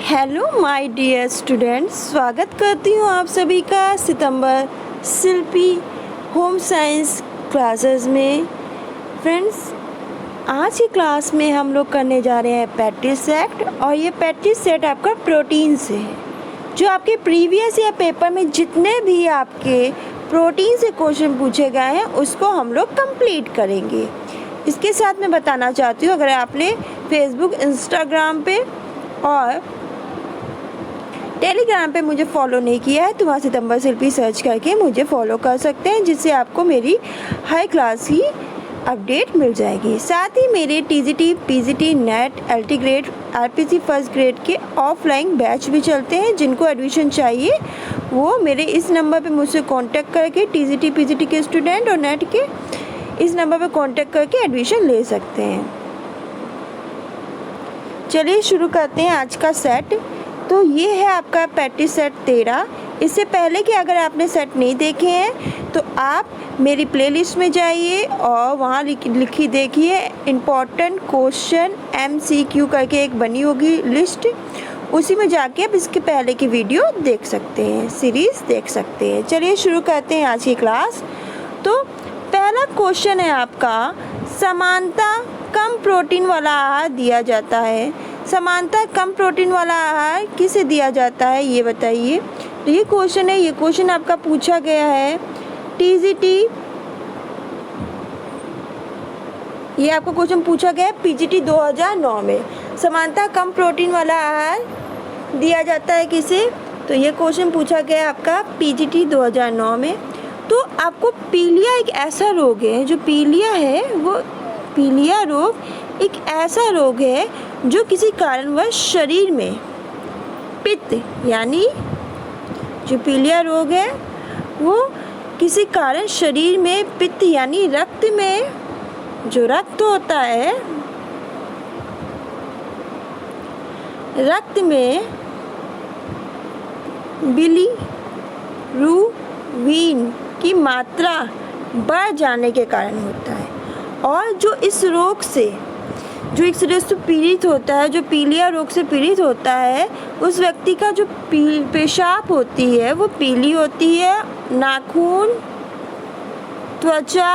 Hello my dear students, स्वागत करती हूँ आप सभी का सितंबर शिल्पी होम साइंस क्लासेस में। फ्रेंड्स, आज की क्लास में हम लोग करने जा रहे हैं प्रैक्टिस सेट, और ये प्रैक्टिस सेट आपका प्रोटीन से है। जो आपके प्रीवियस या पेपर में जितने भी आपके प्रोटीन से क्वेश्चन पूछे गए हैं उसको हम लोग कंप्लीट करेंगे। इसके साथ मैं बताना चाहती हूँ, अगर आपने फेसबुक, इंस्टाग्राम पे और टेलीग्राम पे मुझे फॉलो नहीं किया है तो वहाँ सितंबर शिल्पी सर्च करके मुझे फॉलो कर सकते हैं, जिससे आपको मेरी हर क्लास की अपडेट मिल जाएगी। साथ ही मेरे TGT, PGT, net, LT grade, RPC first grade के ऑफलाइन बैच भी चलते हैं। जिनको एडमिशन चाहिए वो मेरे इस नंबर पे मुझसे कांटेक्ट करके, टीजीटी, पीजीटी के स्टूडेंट और नेट के इस नंबर पे कांटेक्ट करके एडमिशन ले सकते हैं। चलिए शुरू करते हैं आज का सेट। तो ये है आपका प्रैक्टिस सेट 13। इससे पहले कि अगर आपने सेट नहीं देखे हैं तो आप मेरी प्लेलिस्ट में जाइए और वहाँ लिखी देखिए इम्पॉर्टेंट क्वेश्चन MCQ करके एक बनी होगी लिस्ट, उसी में जाके आप इसके पहले की वीडियो देख सकते हैं, सीरीज़ देख सकते हैं। चलिए शुरू करते हैं आज की क्लास। तो पहला क्वेश्चन है आपका, समानता कम प्रोटीन वाला आहार दिया जाता है। समानता कम प्रोटीन वाला आहार किसे दिया जाता है ये बताइए। तो ये क्वेश्चन है, ये क्वेश्चन आपका पूछा गया है टीजीटी, ये आपका क्वेश्चन पूछा गया है पीजीटी 2009 में। समानता कम प्रोटीन वाला आहार दिया जाता है किसे? तो ये क्वेश्चन पूछा गया है आपका पीजीटी 2009 में। तो आपको पीलिया एक ऐसा रोग है, जो पीलिया है वो पीलिया रोग एक ऐसा रोग है जो किसी कारणवश शरीर में पित्त, यानी जो पीलिया रोग है वो किसी कारण शरीर में पित्त यानी रक्त में जो रक्त होता है, रक्त में बिलीरुबिन की मात्रा बढ़ जाने के कारण होता है। और जो इस रोग से पीड़ित होता है, जो पीलिया रोग से पीड़ित होता है, उस व्यक्ति का जो पेशाब होती है वो पीली होती है। नाखून, त्वचा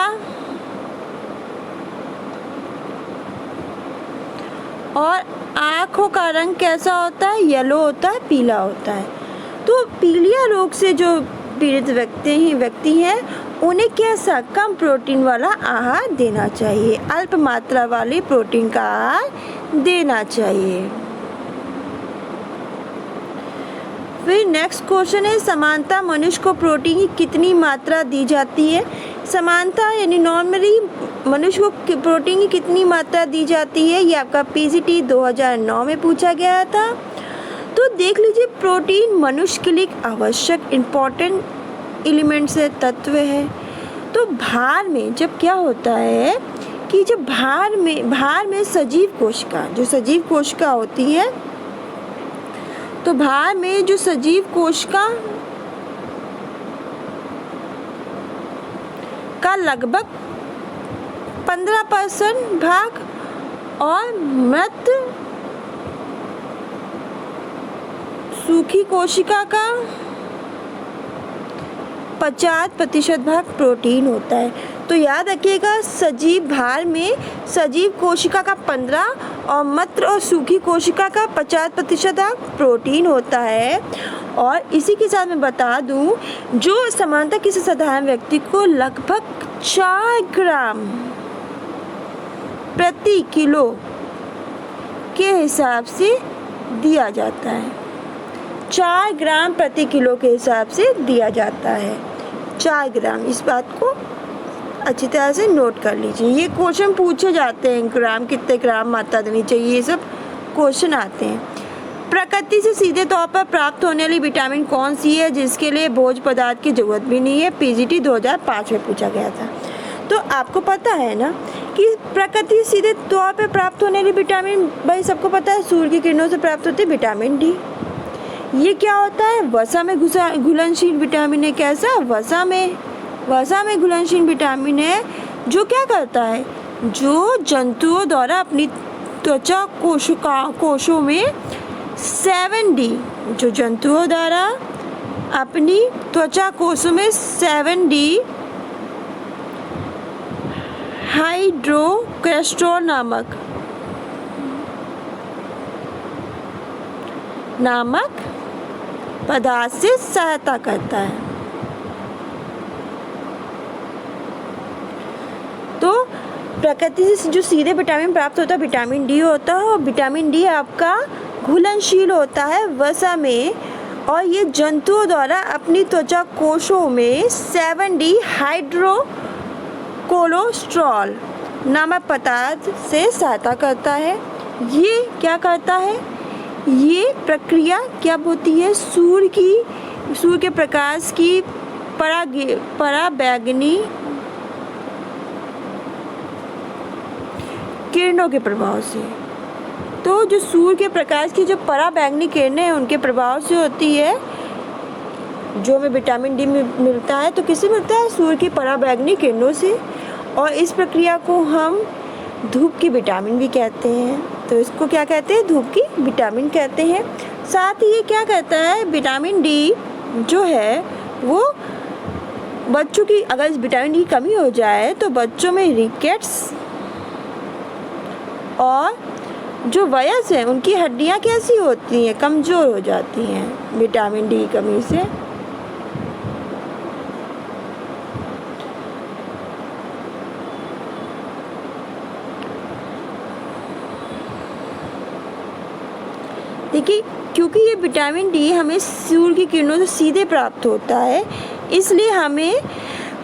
और आँखों का रंग कैसा होता है? येलो होता है, पीला होता है। तो पीलिया रोग से जो पीड़ित व्यक्ति हैं उन्हें कैसा कम प्रोटीन वाला आहार देना चाहिए, अल्प मात्रा वाले प्रोटीन का आहार देना चाहिए। फिर नेक्स्ट क्वेश्चन है, समानता मनुष्य को प्रोटीन की कितनी मात्रा दी जाती है? समानता यानी नॉर्मली मनुष्य को प्रोटीन की कितनी मात्रा दी जाती है, ये आपका पीजीटी 2009 में पूछा गया था। तो देख लीजिए, प्रोटीन मनुष्य के लिए आवश्यक इम्पॉर्टेंट एलिमेंट्स है, तत्व है। तो भार में जब क्या होता है कि जब भार में सजीव कोशिका, जो सजीव कोशिका होती है, तो भार में जो सजीव कोशिका का लगभग 15% भाग और मृत सूखी कोशिका का 50% भाग प्रोटीन होता है। तो याद रखिएगा, सजीव भार में सजीव कोशिका का 15 और मृत और सूखी कोशिका का 50% भाग प्रोटीन होता है। और इसी के साथ मैं बता दूं, जो समानता किसी साधारण व्यक्ति को लगभग 4 ग्राम प्रति किलो के हिसाब से दिया जाता है। 4 ग्राम प्रति किलो के हिसाब से दिया जाता है। 4 ग्राम, इस बात को अच्छी तरह से नोट कर लीजिए। ये क्वेश्चन पूछे जाते हैं, ग्राम कितने ग्राम मात्रा देनी चाहिए, ये सब क्वेश्चन आते हैं। प्रकृति से सीधे तौर पर प्राप्त होने वाली विटामिन कौन सी है जिसके लिए भोज्य पदार्थ की जरूरत भी नहीं है? पीजीटी 2005 में पूछा गया था। तो आपको पता है ना कि प्रकृति से सीधे तौर पर प्राप्त होने वाली विटामिन, भाई सबको पता है, सूर्य की किरणों से प्राप्त होती है विटामिन डी। ये क्या होता है? वसा में घुलनशील विटामिन है। कैसा? वसा में घुलनशील विटामिन है, जो क्या करता है, जो जंतुओं द्वारा अपनी त्वचा कोशों में 7D जो जंतुओं द्वारा अपनी त्वचा कोशों में 7D हाइड्रोकोलेस्टेरॉल नामक पदार्थ से सहायता करता है। तो प्रकृति से जो सीधे विटामिन प्राप्त होता है विटामिन डी होता है, और विटामिन डी आपका घुलनशील होता है वसा में, और ये जंतुओं द्वारा अपनी त्वचा कोशों में 7D हाइड्रोकोलेस्टेरॉल नामक पदार्थ से सहायता करता है। ये क्या करता है? ये प्रक्रिया क्या होती है? सूर्य के प्रकाश की पराबैंगनी किरणों के प्रभाव से। तो जो सूर्य के प्रकाश की जो पराबैंगनी किरणें हैं उनके प्रभाव से होती है, जो हमें विटामिन डी मिलता है। तो किससे मिलता है? सूर्य की पराबैंगनी किरणों से। और इस प्रक्रिया को हम धूप की विटामिन भी कहते हैं। तो इसको क्या कहते हैं? धूप की विटामिन कहते हैं। साथ ही ये क्या कहता है? विटामिन डी जो है वो बच्चों की, अगर इस विटामिन डी की कमी हो जाए तो बच्चों में रिकेट्स और जो वयस्क है उनकी हड्डियां कैसी होती हैं? कमज़ोर हो जाती हैं विटामिन डी की कमी से। देखिए, क्योंकि ये विटामिन डी हमें सूर्य की किरणों से सीधे प्राप्त होता है, इसलिए हमें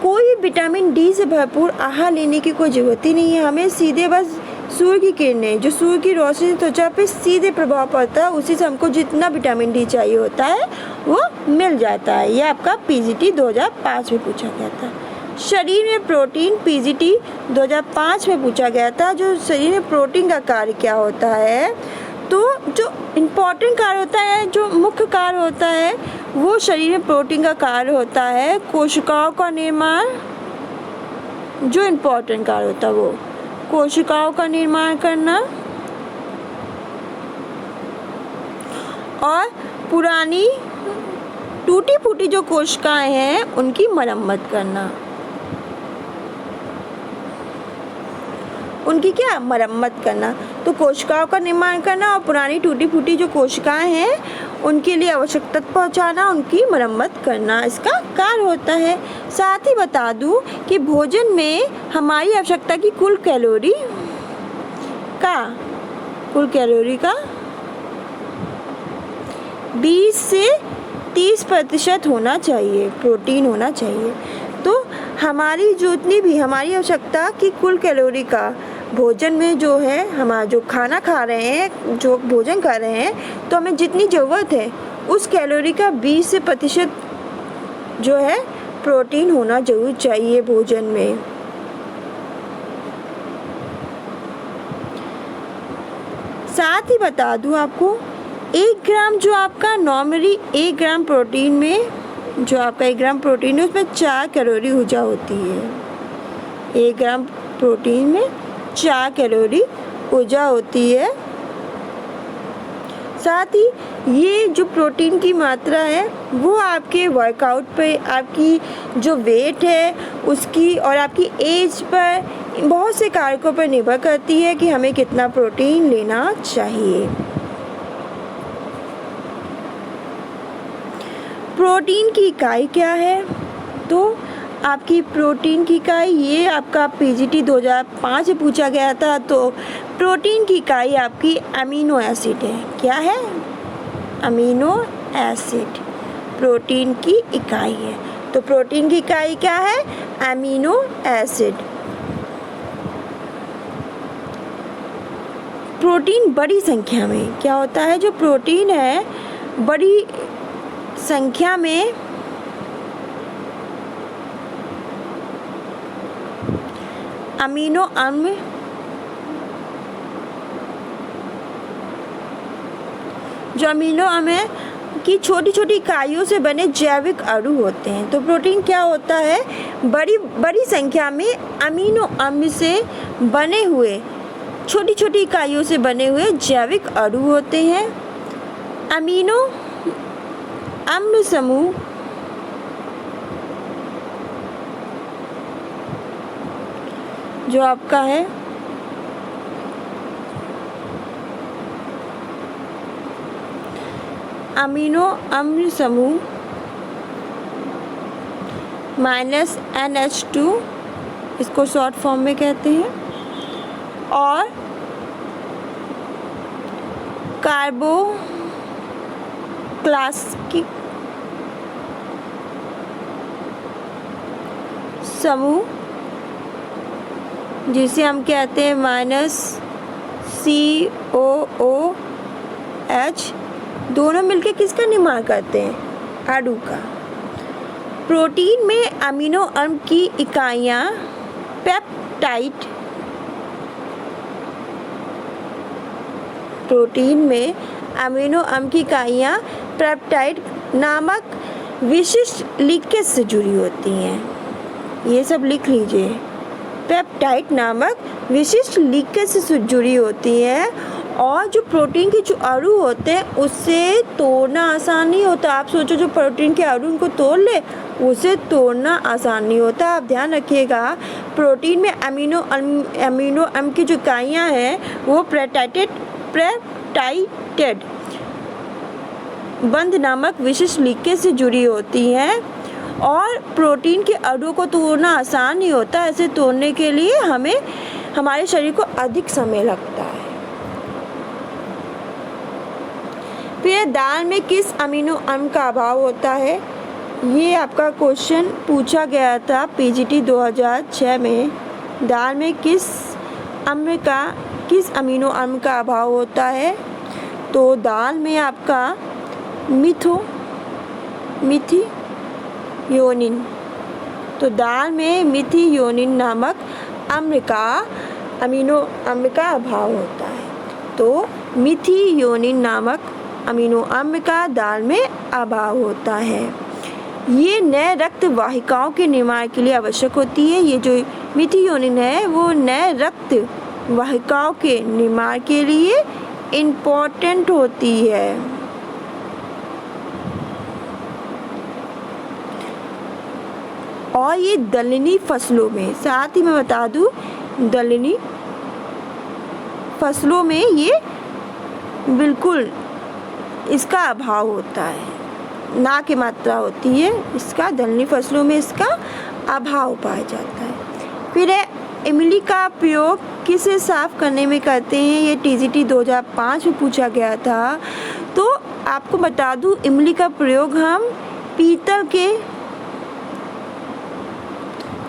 कोई विटामिन डी से भरपूर आहार लेने की कोई ज़रूरत ही नहीं है। हमें सीधे बस सूर्य की किरणें, जो सूर्य की रोशनी त्वचा पे सीधे प्रभाव पड़ता है, उसी से हमको जितना विटामिन डी चाहिए होता है वो मिल जाता है। ये आपका पीजीटी 2005 में पूछा गया था। शरीर में प्रोटीन, पीजीटी 2005 में पूछा गया था। जो शरीर में प्रोटीन का कार्य क्या होता है? तो जो इम्पॉर्टेंट कार्य होता है, जो मुख्य कार्य होता है, वो शरीर में प्रोटीन का कार्य होता है कोशिकाओं का निर्माण। जो इम्पॉर्टेंट कार्य होता है वो कोशिकाओं का निर्माण करना और पुरानी टूटी फूटी जो कोशिकाएं हैं उनकी मरम्मत करना। उनकी क्या? मरम्मत करना। तो कोशिकाओं का निर्माण करना और पुरानी टूटी फूटी जो कोशिकाएं हैं उनके लिए आवश्यक तत्व पहुँचाना, उनकी मरम्मत करना इसका कार्य होता है। साथ ही बता दूं कि भोजन में हमारी आवश्यकता की कुल कैलोरी का 20 से 30% होना चाहिए, प्रोटीन होना चाहिए। तो हमारी जितनी भी हमारी आवश्यकता की कुल कैलोरी का भोजन में जो है, हमारा जो खाना खा रहे हैं, जो भोजन खा रहे हैं, तो हमें जितनी ज़रूरत है उस कैलोरी का 20% जो है प्रोटीन होना जरूर चाहिए भोजन में। साथ ही बता दूं आपको, 1 ग्राम जो आपका नॉर्मली 1 ग्राम प्रोटीन में, जो आपका 1 ग्राम प्रोटीन है उसमें 4 कैलोरी ऊर्जा होती है। 1 ग्राम प्रोटीन में 4 कैलोरी ऊर्जा होती है। साथ ही ये जो प्रोटीन की मात्रा है वो आपके वर्कआउट पे, आपकी जो वेट है उसकी और आपकी एज पर, बहुत से कारकों पर निर्भर करती है कि हमें कितना प्रोटीन लेना चाहिए। प्रोटीन की इकाई क्या है? तो आपकी प्रोटीन की इकाई, ये आपका पीजीटी 2005 से पूछा गया था। तो प्रोटीन की इकाई आपकी अमीनो एसिड है। क्या है? अमीनो एसिड प्रोटीन की इकाई है। तो प्रोटीन की इकाई क्या है? Amino acid. प्रोटीन बड़ी संख्या में क्या होता है? जो प्रोटीन है बड़ी संख्या में अमीनो अम्ल, जो अमीनो अम्ल की छोटी छोटी इकाइयों से बने जैविक अणु होते हैं। तो प्रोटीन क्या होता है? बड़ी संख्या में अमीनो अम्ल से बने हुए, छोटी छोटी इकाइयों से बने हुए जैविक अणु होते हैं। अमीनो अम्ल समूह जो आपका है अमीनो अम्ल समूह -NH2, इसको शॉर्ट फॉर्म में कहते हैं, और कार्बोक्लासिक समूह जिसे हम कहते हैं -COOH, दोनों मिलकर किसका निर्माण करते हैं? अणु का। प्रोटीन में अमीनो अम्ल की इकाइयाँ पेप्टाइड, प्रोटीन में अमीनो अम्ल की इकाइयाँ पेप्टाइड नामक विशिष्ट लिंकेज से जुड़ी होती हैं। ये सब लिख लीजिए, पेप्टाइड नामक विशिष्ट लिंकेज से जुड़ी होती है। और जो प्रोटीन के जो अणु होते हैं उससे तोड़ना आसान नहीं होता। आप सोचो जो प्रोटीन के अणु को तोड़ ले, उसे तोड़ना आसान नहीं होता। आप ध्यान रखिएगा, प्रोटीन में अमीनो अम्ल की जो इकाइयाँ हैं वो पेप्टाइडेड बंध नामक विशिष्ट लिंकेज से जुड़ी होती हैं। और प्रोटीन के अणु को तोड़ना आसान नहीं होता। ऐसे तोड़ने के लिए हमें हमारे शरीर को अधिक समय लगता है। फिर दाल में किस अमीनो अम्ल का अभाव होता है? ये आपका क्वेश्चन पूछा गया था PGT 2006 में। दाल में किस अमीनो अम्ल का अभाव होता है? तो दाल में आपका मिथियोनिन, तो दाल में मिथियोनिन नामक अमीनो अम्ल का अभाव होता है। तो मिथियोनिन नामक अमीनो अम्ल का दाल में अभाव होता है। ये नए रक्त वाहिकाओं के निर्माण के लिए आवश्यक होती है। ये जो मिथियोनिन है वो नए रक्त वाहिकाओं के निर्माण के लिए इम्पोर्टेंट होती है। और ये दलहनी फसलों में, साथ ही मैं बता दूं, दलहनी फसलों में ये बिल्कुल इसका अभाव होता है, ना की मात्रा होती है इसका। दलहनी फसलों में इसका अभाव पाया जाता है। फिर इमली का प्रयोग किसे साफ करने में करते हैं? ये TGT 2005 में पूछा गया था। तो आपको बता दूं, इमली का प्रयोग हम पीतल के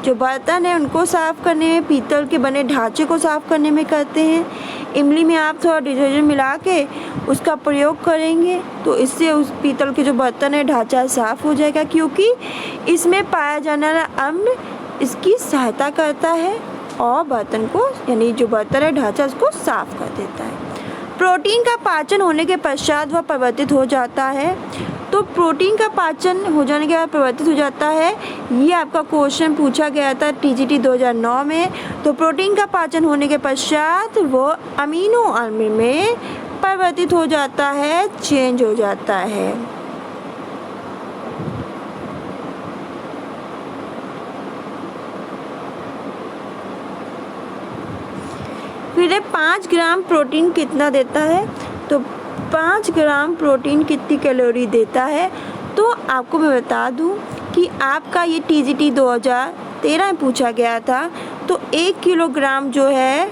जो बर्तन है उनको साफ करने में, पीतल के बने ढांचे को साफ करने में करते हैं। इमली में आप थोड़ा डिटर्जेंट मिला के उसका प्रयोग करेंगे तो इससे उस पीतल के जो बर्तन है ढांचा साफ हो जाएगा, क्योंकि इसमें पाया जाने वाला अम्ल इसकी सहायता करता है और बर्तन को, यानी जो बर्तन है ढांचा, उसको साफ कर देता है। प्रोटीन का पाचन होने के पश्चात वह परिवर्तित हो जाता है। तो प्रोटीन का पाचन हो जाने के बाद परिवर्तित हो जाता है, ये आपका क्वेश्चन पूछा गया था TGT 2009 में। तो प्रोटीन का पाचन होने के पश्चात वो अमीनो अम्ल में परिवर्तित हो जाता है, चेंज हो जाता है। फिर 5 ग्राम प्रोटीन कितना देता है? तो 5 ग्राम प्रोटीन कितनी कैलोरी देता है? तो आपको मैं बता दूं कि आपका ये TGT 2013 में पूछा गया था। तो 1 किलोग्राम जो है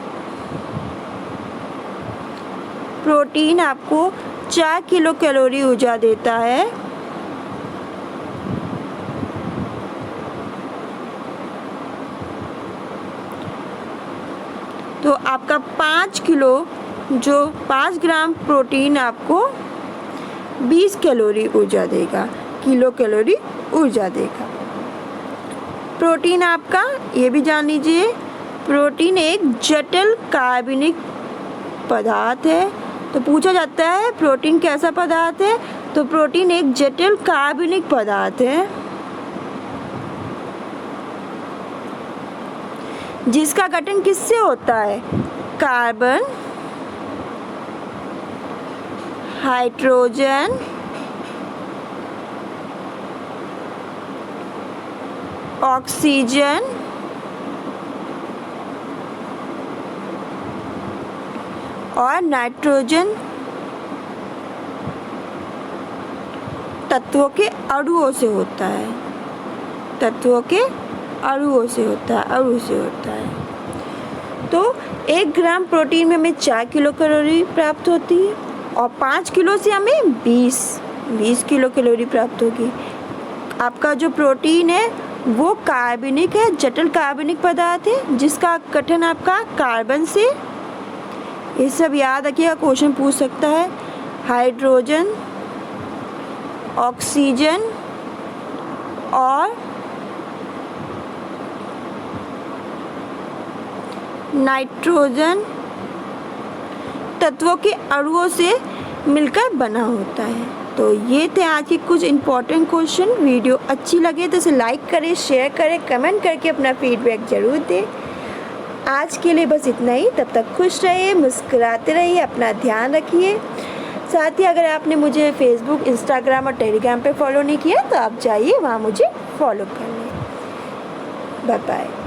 प्रोटीन आपको 4 किलो कैलोरी ऊर्जा देता है। तो आपका 5 ग्राम प्रोटीन आपको 20 कैलोरी ऊर्जा देगा, किलो कैलोरी ऊर्जा देगा। प्रोटीन आपका, ये भी जान लीजिए, प्रोटीन एक जटिल कार्बनिक पदार्थ है। तो पूछा जाता है प्रोटीन कैसा पदार्थ है? तो प्रोटीन एक जटिल कार्बनिक पदार्थ है जिसका गठन किससे होता है? कार्बन, हाइड्रोजन, ऑक्सीजन और नाइट्रोजन तत्वों के अणुओं से होता है, तत्वों के अणुओं से होता है, अणु से होता है। तो 1 ग्राम प्रोटीन में हमें 4 किलो कैलोरी प्राप्त होती है और 5 किलो से हमें 20 किलो कैलोरी प्राप्त होगी। आपका जो प्रोटीन है वो कार्बनिक है, जटिल कार्बनिक पदार्थ है जिसका गठन आपका कार्बन से। ये सब याद रखिएगा, क्वेश्चन पूछ सकता है। हाइड्रोजन, ऑक्सीजन और नाइट्रोजन तत्वों के अणुओं से मिलकर बना होता है। तो ये थे आज के कुछ इम्पोर्टेंट क्वेश्चन। वीडियो अच्छी लगे तो इसे लाइक करें, शेयर करें, कमेंट करके अपना फीडबैक ज़रूर दें। आज के लिए बस इतना ही। तब तक खुश रहिए, मुस्कुराते रहिए, अपना ध्यान रखिए। साथ ही अगर आपने मुझे फेसबुक, इंस्टाग्राम और टेलीग्राम पे फॉलो नहीं किया तो आप जाइए, वहाँ मुझे फॉलो कर लें। Bye bye.